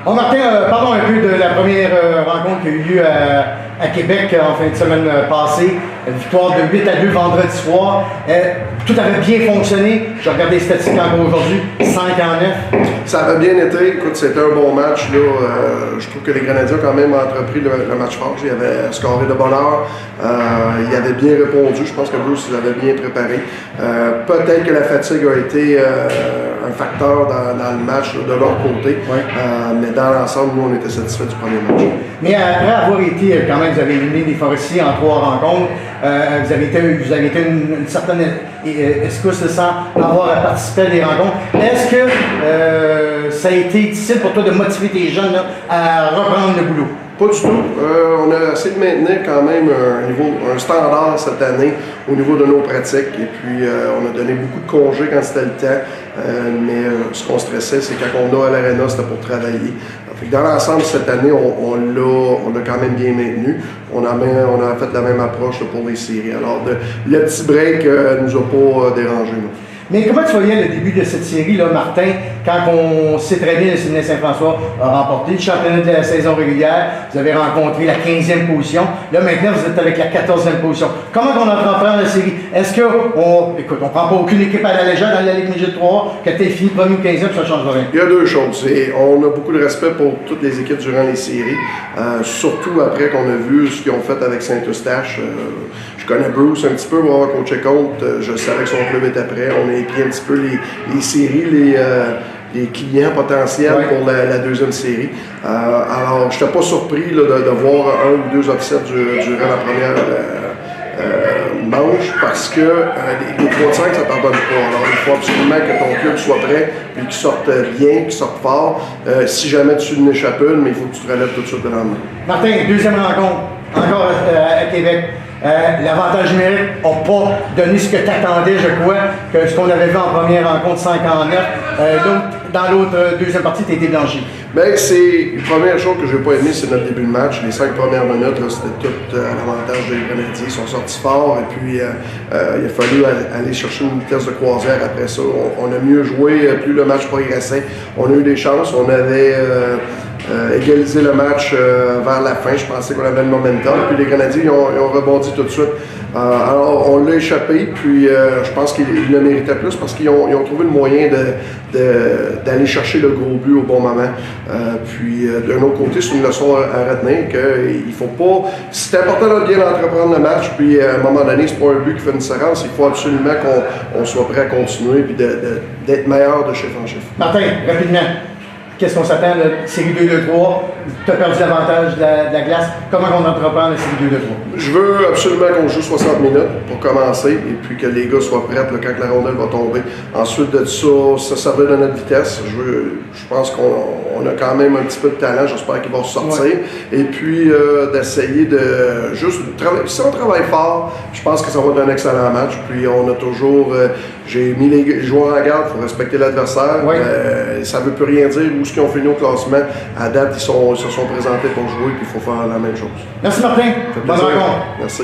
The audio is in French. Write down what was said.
On Martin, parlons un peu de la première rencontre qui a eu lieu à Québec en fin de semaine passée. Une victoire de 8-2 vendredi soir. Tout avait bien fonctionné. J'ai regardé les statistiques encore aujourd'hui. 5-9. Ça avait bien été. Écoute, c'était un bon match. Là. Je trouve que les Grenadiers ont quand même entrepris le match fort. Ils avaient scoré de bonne heure. Ils avaient bien répondu. Je pense que Bruce les avait bien préparés. Peut-être que la fatigue a été un facteur dans le match là, de leur côté. Oui. Mais dans l'ensemble, nous, on était satisfaits du premier match. Mais après avoir été, quand même, vous avez éliminé les Forestiers en 3 rencontres. Vous avez été une certaine excuse sans avoir participé à des rencontres. Est-ce que ça a été difficile pour toi de motiver tes jeunes là, à reprendre le boulot? Pas du tout. On a essayé de maintenir quand même un standard cette année au niveau de nos pratiques. Et puis, on a donné beaucoup de congés quand c'était le temps. Mais ce qu'on stressait, c'est quand on a à l'aréna, c'était pour travailler. Fait que dans l'ensemble, cette année, on l'a quand même bien maintenu. On a fait la même approche là, pour les séries. Alors, le petit break ne nous a pas dérangé. Non. Mais comment tu voyais le début de cette série, là, Martin, quand on s'est très bien, le Saguenay Saint-François a remporté le championnat de la saison régulière, vous avez rencontré la 15e position, là maintenant vous êtes avec la 14e position. Comment on entreprend la série? Est-ce qu'on ne prend pas aucune équipe à la légère dans la Ligue Midget 3, que tu es fini premier ou 15e, ça change rien? Il y a deux choses. On a beaucoup de respect pour toutes les équipes durant les séries, surtout après qu'on a vu ce qu'ils ont fait avec Saint-Eustache. Je connais Bruce un petit peu, pour avoir coaché contre. Je savais que son club était prêt. On a épié un petit peu les séries, les clients potentiels pour la deuxième série. Alors, je n'étais pas surpris là, de voir un ou deux upsets durant la première manche parce que les 3 de 5, ça ne pardonne pas. Alors, il faut absolument que ton club soit prêt puis qu'il sorte bien, qu'il sorte fort. Si jamais tu n'échappes une, mais il faut que tu te relèves tout de suite le lendemain. Martin, deuxième rencontre, encore à Québec. L'avantage numérique n'a pas donné ce que tu attendais, je crois, que ce qu'on avait vu en première rencontre 5-9. Dans l'autre deuxième partie, tu étais blanchi. Bien, c'est la première chose que je n'ai pas aimé, c'est notre début de match. Les 5 premières minutes, c'était tout à l'avantage des Grenadiers. Ils sont sortis forts et puis il a fallu aller chercher une vitesse de croisière après ça. On a mieux joué, plus le match progressait. On a eu des chances, on avait égalisé le match vers la fin. Je pensais qu'on avait le momentum. Puis les Grenadiers, ils ont rebondi tout de suite. Alors, on l'a échappé, puis je pense qu'ils le méritaient plus parce qu'ils ont trouvé le moyen d'aller chercher le gros but au bon moment. Puis, d'un autre côté, c'est une leçon à retenir qu'il faut pas... C'est important de bien entreprendre le match, puis à un moment donné, c'est pas un but qui fait une différence. Il faut absolument qu'on soit prêt à continuer puis d'être meilleur de chef en chef. Martin, rapidement. Qu'est-ce qu'on s'attend de série 2-2-3? Tu as perdu l'avantage de la glace. Comment on entreprend la série 2-2-3? Je veux absolument qu'on joue 60 minutes pour commencer et puis que les gars soient prêts là, quand la rondelle va tomber. Ensuite de ça servir de notre vitesse. Je pense qu'on a quand même un petit peu de talent. J'espère qu'il va sortir. Ouais. Et puis d'essayer de juste travailler. Si on travaille fort, je pense que ça va être un excellent match. Puis on a toujours... j'ai mis les joueurs en garde, il faut respecter l'adversaire. Ouais. Ça ne veut plus rien dire où est-ce qu'ils ont fini au classement. À date, ils se sont présentés pour jouer, puis il faut faire la même chose. Merci Martin. Bonne rencontre. Merci.